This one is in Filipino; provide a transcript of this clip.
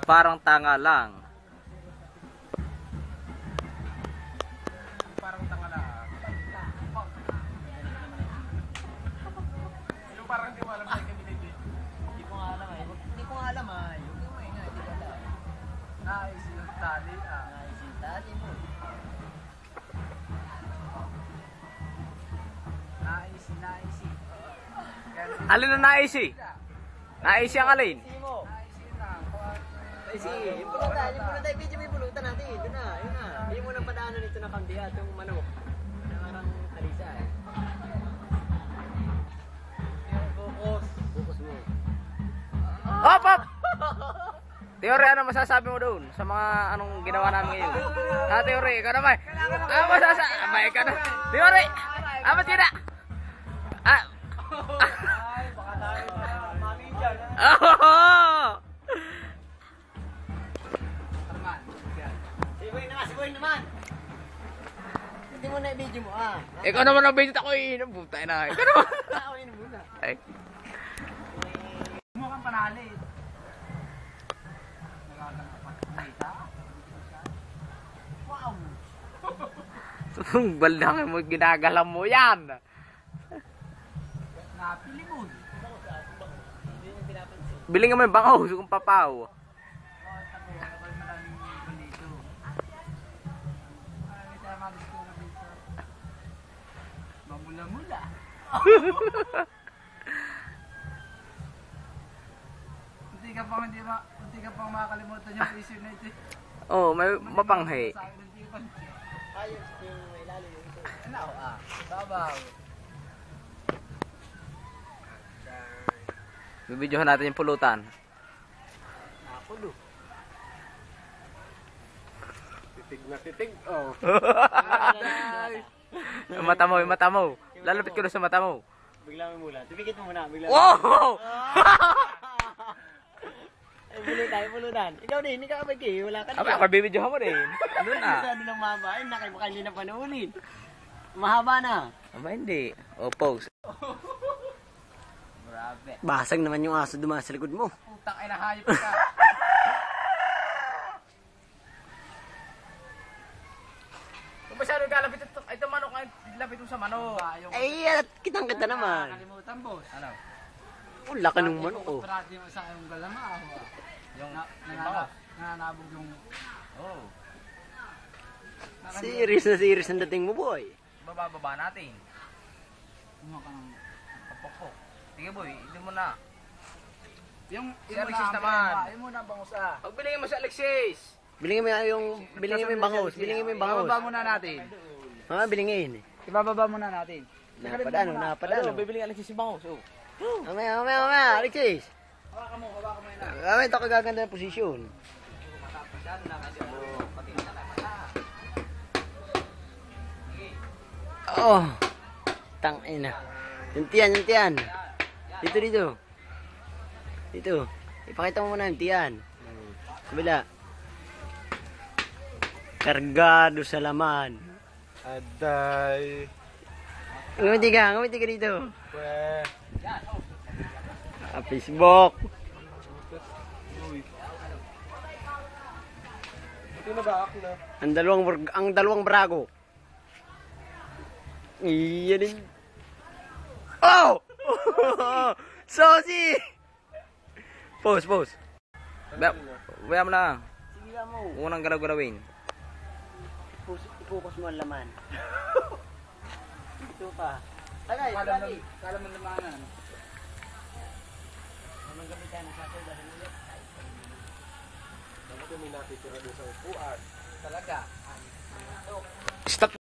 Parang tanga lang. Parang tanga lang. Yung parang di mo alam sa hindi. Hindi ko nga alam ay. Hindi ko nga alam ay. Hindi ko nga, hindi ko alam. Naisip yung tali ah. Naisip tali mo. Naisip. Alin na naisi? Naisi ang alin? Ay sige, yung pulutan, video mo yung pulutan natin. Doon na, yun na. Hindi mo lang padaanan nito na kambiya, itong manok. Nakarang alisa eh. Yung bukos mo. Hop, hop! Teori, ano masasabi mo doon sa mga anong ginawa namin ngayon? Ha, Teori, ikaw naman. Ano masasabi? Abay ka na. Teori! Amat yun na! Ah! Ay, baka tayo na mami dyan. Oh! Siboy naman! Hindi mo na i-video mo ah. Ikaw naman ang basic ako iinom. Puta na. Ikaw naman. Ako yun muna. Ay. Mukhang panalit. Wow! Baldang mo, ginagalam mo yan. Napili mo. Biling nga may bangaw kung papaw. Mamula-mula. Hindi ka pang makakalimutan yung issue na ito. Oh, may mapanghe. Ayun, yung ilalim yung ito. Ano ah? Babaw. Bibidyohan natin yung pulutan. Nakulo. Titig na titig. Oh. Yung mata mo, yung mata mo. Lalapit ko na sa mata mo. Bigla mo mula. Tumikit mo muna. Bigla Wow! Ay, pulutan. Ikaw din, ikaw ba kayo? Wala ka Aba, ako bibidyohan mo din. Ano na? Masyado ng mahaba. Ay, nakibakali na panuulin. Mahaba na. Aba, hindi. O, pose. Grabe. Basag naman yung aso dumaan sa likod mo. Putang ay nahayop ka. Kung masyado kalapit ito manok ay lapit mo sa manok. Ay, kitang-kita naman. Nakalimutan boss. Ano? Oh, laki ng manok oh. Parati mo sa yung galama. Yung nananabog yung... Oh. Serious ang dating mo, boy. Bababa natin. Kumuha ka ng... Papokpok. Sige boy, hindi mo na. Yung Si Alexis naman. Yung muna ang bangus ah. Pagbilingin mo si Alexis. Bilingin mo yung bangos. Bilingin mo yung bangos. Ibababa muna natin. Ha, bilingin. Ibababa muna natin. Napadano. Bibiling Alexis yung bangos. Oh. Mamaya, Alexis. Hawakan mo yun. Mamaya, ito kagaganda ng posisyon. Oh, tangina. Yung tiyan. Dito. Ipakita mo muna yung tiyan. Kabila. Kargado sa laman. Aday. Ngumiti ka dito. Pweh. Facebook. Ito na ba ako na? Ang dalawang brago. Iyan din. Oh! Sosi! Pose. Baya mo na. Sige mo. Unang galaw-galawin. Ipokus mo ang laman. Ito pa. Tagay, Kala mo naman. Anong gamitan ng sasaw dahil ulit? Dapat yung may natitira doon sa upuan. Talaga. Stop.